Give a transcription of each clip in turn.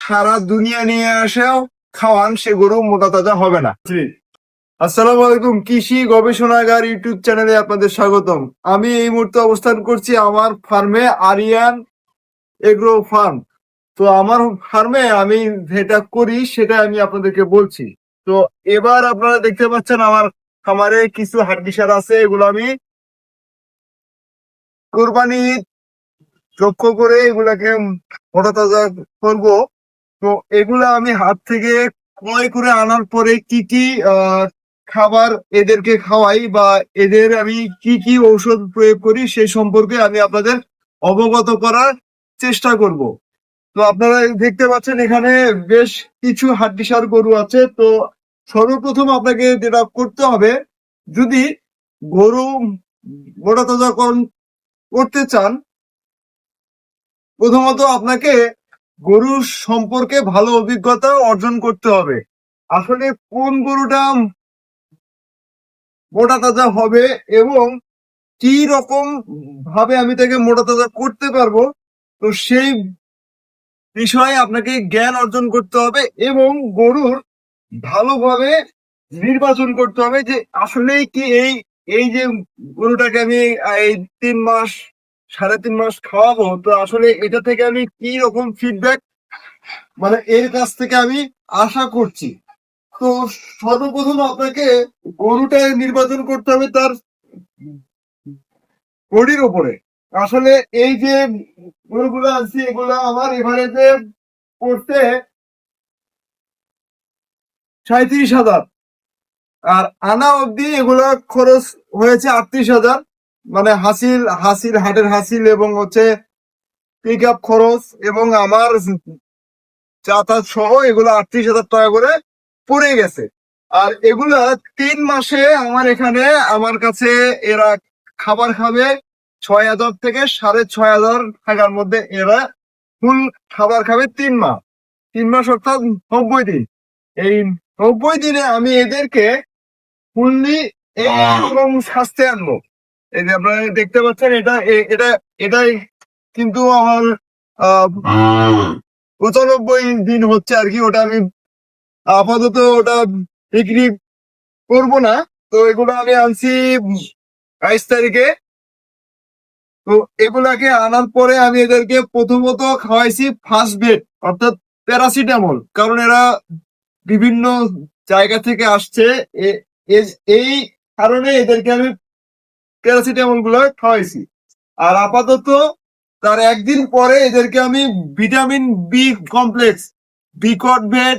সারা দুনিয়া নিয়ে আসেও খাওয়ান, সে গরু মোটা তাজা হবে না। আসসালামু আলাইকুম, কৃষি গবেষণাগার ইউটিউব চ্যানেলে আপনাদের স্বাগতম। আমি এই মুহূর্তে অবস্থান করছি আমার ফার্মে, আরিয়ান এগ্রো ফার্ম। তো আমার ফার্মে আমি যেটা করি সেটা আমি আপনাদেরকে বলছি। তো এবার আপনারা দেখতে পাচ্ছেন আমার খামারে কিছু হাড্ডিসার আছে, এগুলো আমি কোরবানি লক্ষ্য করে এগুলাকে মোটা তাজা করবো। তো এগুলা আমি হাত থেকে ক্রয় করে আনার পরে কি কি খাবার এদেরকে খাওয়াই বা এদের আমি কি কি ঔষধ প্রয়োগ করি সেই সম্পর্কে আমি আপনাদের অবগত করার চেষ্টা করব। তো আপনারা দেখতে পাচ্ছেন এখানে বেশ কিছু হাড্ডিসার গরু আছে। তো সর্বপ্রথম আপনাকে যেটা করতে হবে, যদি গরু মোটা তাজাকরণ করতে চান, প্রথমত আপনাকে গরুর সম্পর্কে ভালো অভিজ্ঞতা অর্জন করতে হবে। আসলে কোন গরুটা মোটা তাজা হবে এবং কি রকম ভাবে আমি তাকে মোটা তাজা করতে পারবো, তো সেই বিষয়ে আপনাকে জ্ঞান অর্জন করতে হবে এবং গরুর ভালোভাবে নির্বাচন করতে হবে যে আসলে কি এই এই যে গরুটাকে আমি এই 3 মাস 3.5 মাস খাওয়াবো, তো আসলে এটা থেকে আমি কি রকম ফিডব্যাক মানে এর কাছ থেকে আমি আশা করছি। তো সর্বপ্রথম আপনাকে গরুটা নির্বাচন করতে হবে তার বডির উপরে। আসলে এই যে গরুগুলো আছে এগুলো আমার এভারেজে পড়তে 37,000, আর আনা অবধি এগুলা খরচ হয়েছে 38,000। মানে হাসিল হাসিল হাটের হাসিল এবং হচ্ছে পিক আপ খরচ এবং আমার যাতায়াত সহ এগুলো 38,000 টাকা করে পড়ে গেছে। আর এগুলা 3 মাসে আমার এখানে আমার কাছে এরা খাবার খাবে 6,000 থেকে 6,500 টাকার মধ্যে। এরা ফুল খাবার খাবে 3 মাস। 3 মাস অর্থাৎ 90 দিন। এই 90 দিনে আমি এদেরকে ফুললি এরকম স্বাস্থ্যে আনবো। এই যে আপনারা দেখতে পাচ্ছেন, এটাই কিন্তু আমার 95 দিন হচ্ছে আর কি। ওটা আমি আপাতত ওটা বিক্রি করবো না। তো এগুলো আমি আনছি 22 তারিখে। তো এগুলাকে আনার পরে আমি এদেরকে প্রথমত খাওয়াইছি ফার্স্ট বেড অর্থাৎ প্যারাসিটামল, কারণ এরা বিভিন্ন জায়গা থেকে আসছে। এই কারণে এদেরকে আমি প্যারাসিটামল গুলো খাওয়াইছি। আর আপাতত তার একদিন পরে এদেরকে আমি ভিটামিন বি কমপ্লেক্স, বিকট বেড,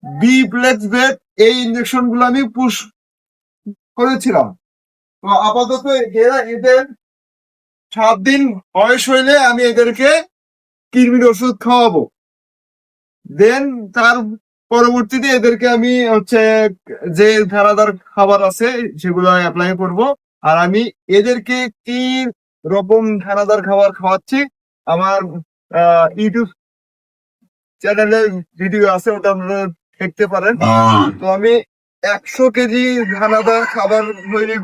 বি প্লেক্স বেড, এই ইঞ্জেকশন গুলো আমি পুশ করেছিলাম। তো আপাতত এদের 7 দিন বয়স হইলে আমি এদেরকে কৃমির ওষুধ খাওয়াবো। দেন তার পরবর্তীতে এদেরকে আমি হচ্ছে যে দানাদার খাবার আছে সেগুলো অ্যাপ্লাই করব। আর আমি এদেরকে কি রকম দানাদার খাবার খাওয়াচ্ছি আমার ইউটিউব চ্যানেলে ভিডিও আছে, ওটা আপনারা দেখতে পারেন। তো আমি 100 কেজি দানাদার খাবার তৈরি,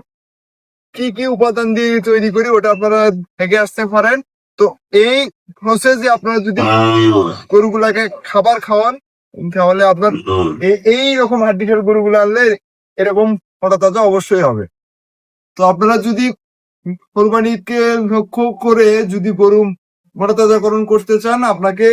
কি কি উপাদান দিয়ে তৈরি করি ওটা আপনারা দেখে আসতে পারেন। তো এই প্রসেসে আপনারা যদি গরুগুলাকে খাবার খাওয়ান, তাহলে আপনার এই রকম হাড্ডিসার গরুগুলো আনলে এরকম মোটা তাজা অবশ্যই হবে। তো আপনারা যদি কোরবানিকে লক্ষ্য করে যদি গরু মোটা তাজাকরণ করতে চান, আপনাকে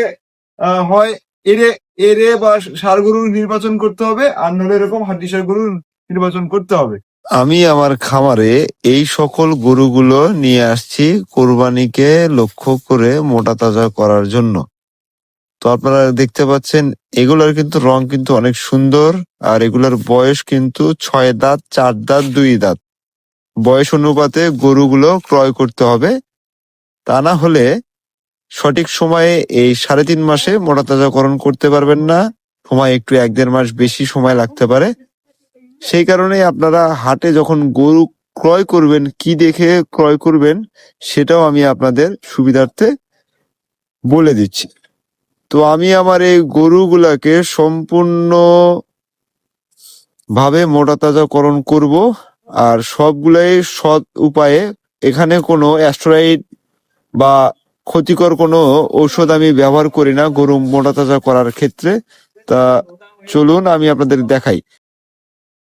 হয় এরে এরে বা ষাঁড় গরু নির্বাচন করতে হবে, আর নাহলে এরকম হাড্ডিসার গরু নির্বাচন করতে হবে। আমি আমার খামারে এই সকল গরুগুলো নিয়ে আসছি কোরবানিকে লক্ষ্য করে মোটা তাজা করার জন্য। তো আপনারা দেখতে পাচ্ছেন এগুলার কিন্তু রং কিন্তু অনেক সুন্দর, আর এগুলার বয়স কিন্তু 6 দাঁত, 4 দাঁত, 2 দাঁত। বয়স অনুপাতে গরুগুলো ক্রয় করতে হবে, তা না হলে সঠিক সময়ে এই 3.5 মাসে মোটা তাজাকরণ করতে পারবেন না। সময় একটু 1-1.5 মাস বেশি সময় লাগতে পারে। সেই কারণে আপনারা হাটে যখন গরু ক্রয় করবেন, কি দেখে ক্রয় করবেন সেটাও আমি আপনাদের সুবিধার্থে বলে দিচ্ছি। তো আমি আমার এই গরুগুলাকে সম্পূর্ণ ভাবে মোটা তাজাকরণ করব, আর সবগুলাই সৎ উপায়ে। এখানে কোনো অ্যাস্টেরয়েড বা ক্ষতিকর কোনো ঔষধ আমি ব্যবহার করি না গরু মোটা তাজা করার ক্ষেত্রে। তা চলুন আমি আপনাদের দেখাই।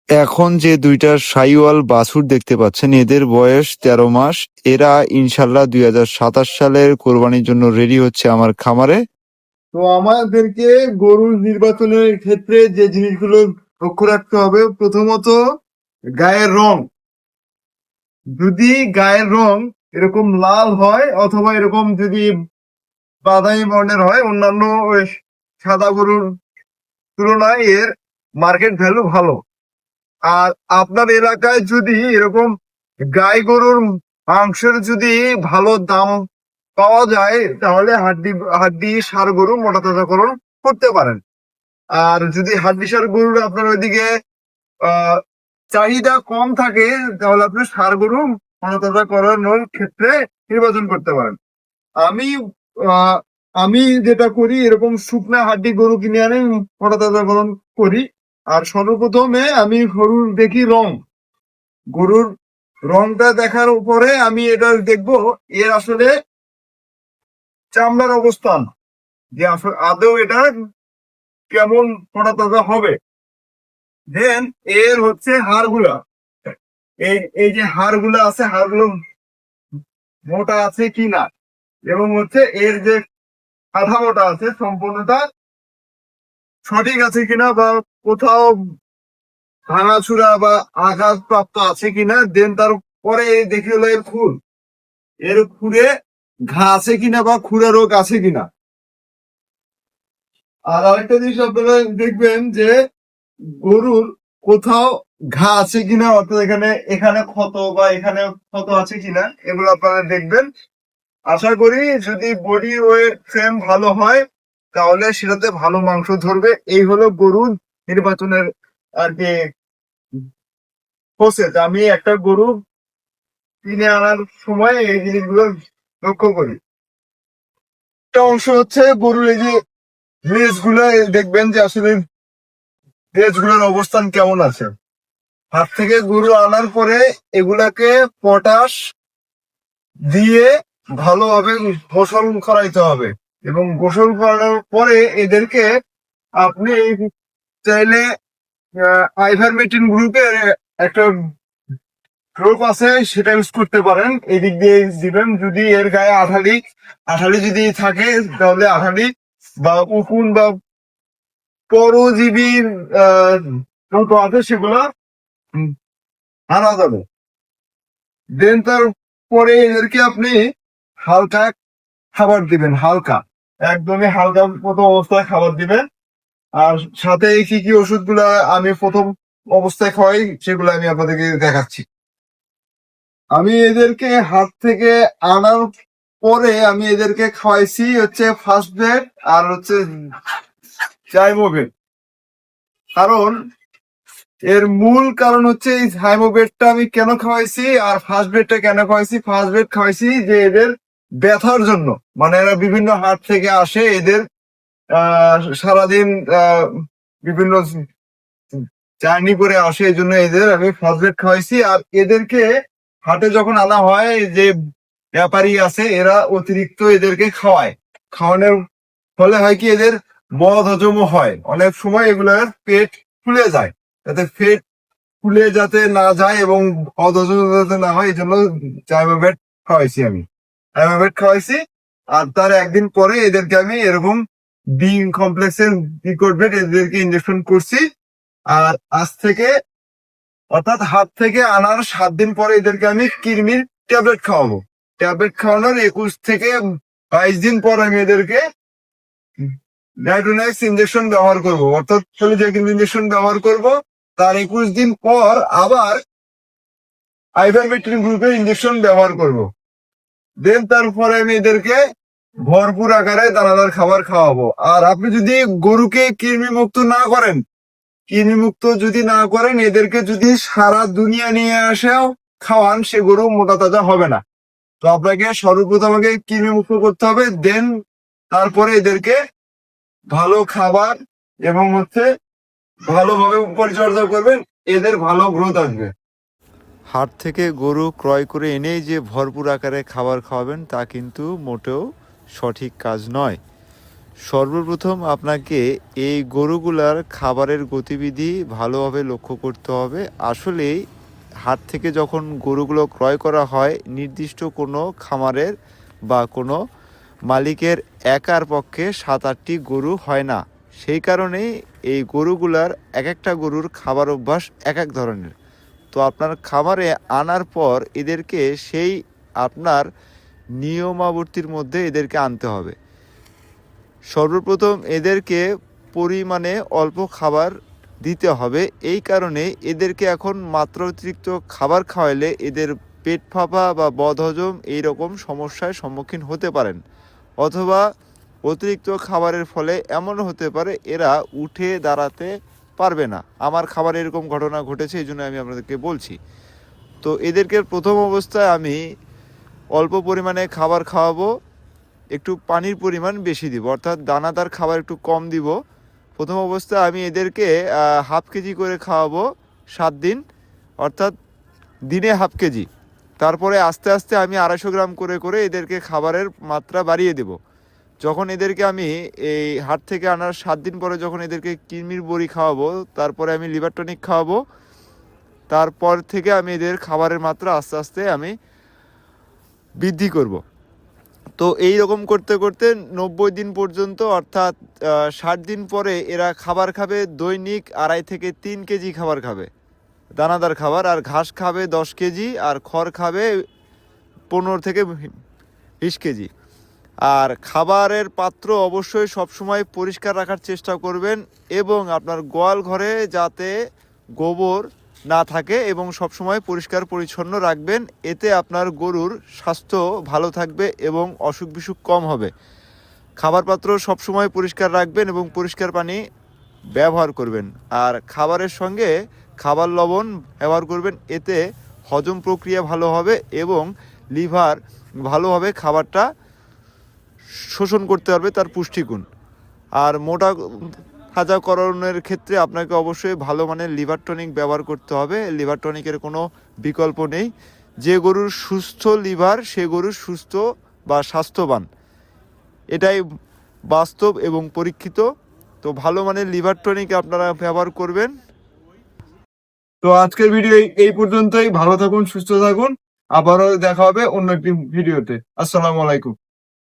এখন যে দুইটা সাইওয়াল বাছুর দেখতে পাচ্ছেন, এদের বয়স 13 মাস। এরা ইনশাল্লাহ 2027 সালের কোরবানির জন্য রেডি হচ্ছে আমার খামারে। তো আমাদেরকে গরুর নির্বাচনের ক্ষেত্রে যে জিনিসগুলো লক্ষ্য রাখতে হবে, প্রথমত গায়ের রং। যদি গায়ের রং এরকম লাল হয় অথবা এরকম যদি বাদামি বর্ণের হয়, অন্যান্য ওই সাদা গরুর তুলনায় এর মার্কেট ভ্যালু ভালো। আর আপনার এলাকায় যদি এরকম গাই গরুর মাংসের যদি ভালো দাম পাওয়া যায়, তাহলে হাড্ডি ষাঁড় গরু মোটা তাজাকরণ করতে পারেন। আর যদি হাড্ডি ষাঁড় গরুর আপনার ওইদিকে আহ চাহিদা কম থাকে, তাহলে আপনি ষাঁড় গরু মোটা তাজা করানোর ক্ষেত্রে নির্বাচন করতে পারেন। আমি আহ, আমি যেটা করি, এরকম শুকনা হাড্ডি গরু কিনে আনি, মোটা তাজাকরণ করি। আর সর্বপ্রথমে আমি গরুর দেখি রং। গরুর রংটা দেখার উপরে আমি এটা দেখবো এর আসলে চামড়ার অবস্থান, যে আসলে আদৌ এটা কেমন মোটা তাজা হবে। দেন এর হচ্ছে হাড়গুলা, এই এই যে হাড়গুলা আছে, হাড়গুলো মোটা আছে কিনা, এবং হচ্ছে এর যে কাঠামোটা আছে সম্পূর্ণটা সঠিক আছে কিনা, বা কোথাও ভাঙাচুরা বা আঘাতপ্রাপ্ত আছে কিনা। দেন তারপরে দেখি হলো এর খুর, এর খুরে ঘা আছে কিনা বা খুরা রোগ আছে কিনা। আর আরেকটা জিনিস আপনারা দেখবেন যে গরুর কোথাও ঘা আছে কিনা, অর্থাৎ এখানে এখানে ক্ষত বা এখানে ক্ষত আছে কিনা, এগুলো আপনারা দেখবেন। আশা করি যদি বডি ওয়েট ফ্রেম ভালো হয়, তাহলে সেটাতে ভালো মাংস ধরবে। এই হলো গরুর নির্বাচনের আর কি প্রসেস। আমি একটা গরু কিনে আনার সময় এই জিনিসগুলো লক্ষ্য করি। একটা অংশ হচ্ছে গরুর এই যে লেজ গুলা, দেখবেন যে আসলে লেজ গুলার অবস্থান কেমন আছে। হাট থেকে গরু আনার পরে এগুলাকে পটাশ দিয়ে ভালোভাবে গোসল করাইতে হবে, এবং গোসল করানোর পরে এদেরকে আপনি চাইলে আইভারমেকটিন গ্রুপের একটা গ্রুপ আছে, সেটা ইউজ করতে পারেন। এদিক দিয়ে দিবেন। যদি এর গায়ে আঠালি আঠালি যদি থাকে, তাহলে আঠালি বা উকুন বা পরজীবীর যত আছে সেগুলা আনা যাবে। দেন তারপরে এদেরকে আপনি হালকা খাবার দিবেন, হালকা, একদমই হালকা মতো অবস্থায় খাবার দিবেন। আর সাথে কি কি ওষুধগুলা আমি প্রথম অবস্থায় খাওয়াই, সেগুলো আমি আপনাদেরকে দেখাচ্ছি। আমি এদেরকে হাত থেকে আনার পরে আমি এদেরকে খাওয়াইছি হচ্ছে ফার্স্ট বেড আর হচ্ছে জাইমোবেট। কারণ এর মূল কারণ হচ্ছে এই জাইমোবেটটা আমি কেন খাওয়াইছি আর ফার্স্ট বেডটা কেন খাওয়াইছি। ফার্স্ট বেড খাওয়াইছি যে এদের ব্যথার জন্য, মানে এরা বিভিন্ন হাট থেকে আসে, এদের সারাদিন বিভিন্ন জার্নি করে আসে, এই জন্য এদের আমি ফার্স্ট বেড খাওয়াইছি। আর এদেরকে হাটে যখন আনা হয়, যে ব্যাপারী আছে এরা অতিরিক্ত এদেরকে খাওয়ায়। খাওয়ানোর ফলে হয় কি, এদের বদ হজমও হয়। অনেক সময় এগুলার পেট ফুলে যায়, যাতে পেট ফুলে যাতে না যায় এবং বদ হজম যাতে না হয়, এই জন্য জাইমোবেট খাওয়াইছি আমি। জাইমোবেট খাওয়াইছি। আর তার একদিন পরে এদেরকে আমি এরকম বি কমপ্লেক্সের বিকোডবেট এদেরকে ইনজেকশন করছি। আর আজ থেকে, অর্থাৎ হাত থেকে আনার 7 দিন পরে এদেরকে আমি কৃমির ট্যাবলেট খাওয়াবো। ট্যাবলেট খাওয়ানোর 21 থেকে 22 দিন পর আমি এদেরকে নাইট্রোনাক্স ইনজেকশন ব্যবহার করব, অর্থাৎ ইনজেকশন ব্যবহার করব। তার 21 দিন পর আবার আইভারমেকটিন গ্রুপের ইনজেকশন ব্যবহার করব। দেন তারপরে আমি এদেরকে ভরপুর আকারে দানাদার খাবার খাওয়াবো। আর আপনি যদি গরুকে কৃমি মুক্ত না করেন, এদেরকে যদি সারা দুনিয়া নিয়ে আসেও খাওয়ান, সে গরু মোটা তাজা হবে না। তো আপনাকে সর্বপ্রথম আগে কৃমি মুক্ত করতে হবে। দেন তারপরে এদেরকে ভালো খাবার এবং হচ্ছে ভালোভাবে পরিচর্যা করবেন, এদের ভালো গ্রোথ আসবে। হাট থেকে গরু ক্রয় করে এনেই যে ভরপুর আকারে খাবার খাওয়াবেন তা কিন্তু মোটেও সঠিক কাজ নয়। সর্বপ্রথম আপনাকে এই গরুগুলার খাবারের গতিবিধি ভালোভাবে লক্ষ্য করতে হবে। আসলেই হাট থেকে যখন গরুগুলো ক্রয় করা হয়, নির্দিষ্ট কোনো খামারের বা কোনো মালিকের একার পক্ষে 7-8টি গরু হয় না। সেই কারণেই এই গরুগুলার এক একটা গরুর খাবার অভ্যাস এক এক ধরনের। তো আপনার খামারে আনার পর এদেরকে সেই আপনার নিয়মাবর্তীর মধ্যে এদেরকে আনতে হবে। সর্বপ্রথম এদেরকে পরিমাণে অল্প খাবার দিতে হবে। এই কারণে এদেরকে এখন মাত্রাতিরিক্ত খাবার খাওয়াইলে এদের পেট ফাঁপা বা বদহজম এইরকম সমস্যার সম্মুখীন হতে পারেন, অথবা অতিরিক্ত খাবারের ফলে এমনও হতে পারে এরা উঠে দাঁড়াতে পারবে না। আমার খাবারে এরকম ঘটনা ঘটেছে, এই জন্য আমি আপনাদেরকে বলছি। তো এদেরকে প্রথম অবস্থায় আমি অল্প পরিমাণে খাবার খাওয়াবো, একটু পানির পরিমাণ বেশি দিব, অর্থাৎ দানাদার খাবার একটু কম দিব। প্রথম অবস্থায় আমি এদেরকে হাফ কেজি করে খাওয়াবো 7 দিন, অর্থাৎ দিনে হাফ কেজি। তারপরে আস্তে আস্তে আমি 250 গ্রাম করে করে এদেরকে খাবারের মাত্রা বাড়িয়ে দেব। যখন এদেরকে আমি এই হাট থেকে আনার 7 দিন পরে যখন এদেরকে কিরমির বড়ি খাওয়াবো, তারপরে আমি লিভার টনিক খাওয়াবো, তারপর থেকে আমি এদের খাবারের মাত্রা আস্তে আস্তে আমি বৃদ্ধি করব। তো এই রকম করতে করতে 90 দিন পর্যন্ত, অর্থাৎ 60 দিন পরে এরা খাবার খাবে দৈনিক 2.5 থেকে 3 কেজি খাবার খাবে, দানাদার খাবার। আর ঘাস খাবে 10 কেজি, আর খড় খাবে 15 থেকে 20 কেজি। আর খাবারের পাত্র অবশ্যই সবসময় পরিষ্কার রাখার চেষ্টা করবেন, এবং আপনার গোয়াল ঘরে যাতে গোবর না থাকে এবং সবসময় পরিষ্কার পরিচ্ছন্ন রাখবেন। এতে আপনার গরুর স্বাস্থ্য ভালো থাকবে এবং অসুখ বিসুখ কম হবে। খাবার পাত্র সবসময় পরিষ্কার রাখবেন এবং পরিষ্কার পানি ব্যবহার করবেন। আর খাবারের সঙ্গে খাবার লবণ ব্যবহার করবেন, এতে হজম প্রক্রিয়া ভালো হবে এবং লিভার ভালোভাবে খাবারটা শোষণ করতে পারবে, তার পুষ্টিগুণ। আর মোটা তাজাকরণের ক্ষেত্রে আপনাকে অবশ্যই ভালো মানের লিভার টনিক ব্যবহার করতে হবে। লিভার টনিকের কোনো বিকল্প নেই। যে গরুর সুস্থ লিভার সে গরু সুস্থ বা স্বাস্থ্যবান, এটাই বাস্তব এবং পরীক্ষিত। তো ভালো মানের লিভার টনিক আপনারা ব্যবহার করবেন। তো আজকের ভিডিও এই পর্যন্তই। ভালো থাকুন, সুস্থ থাকুন। আবারও দেখা হবে অন্য একটি ভিডিওতে। আসসালামু আলাইকুম।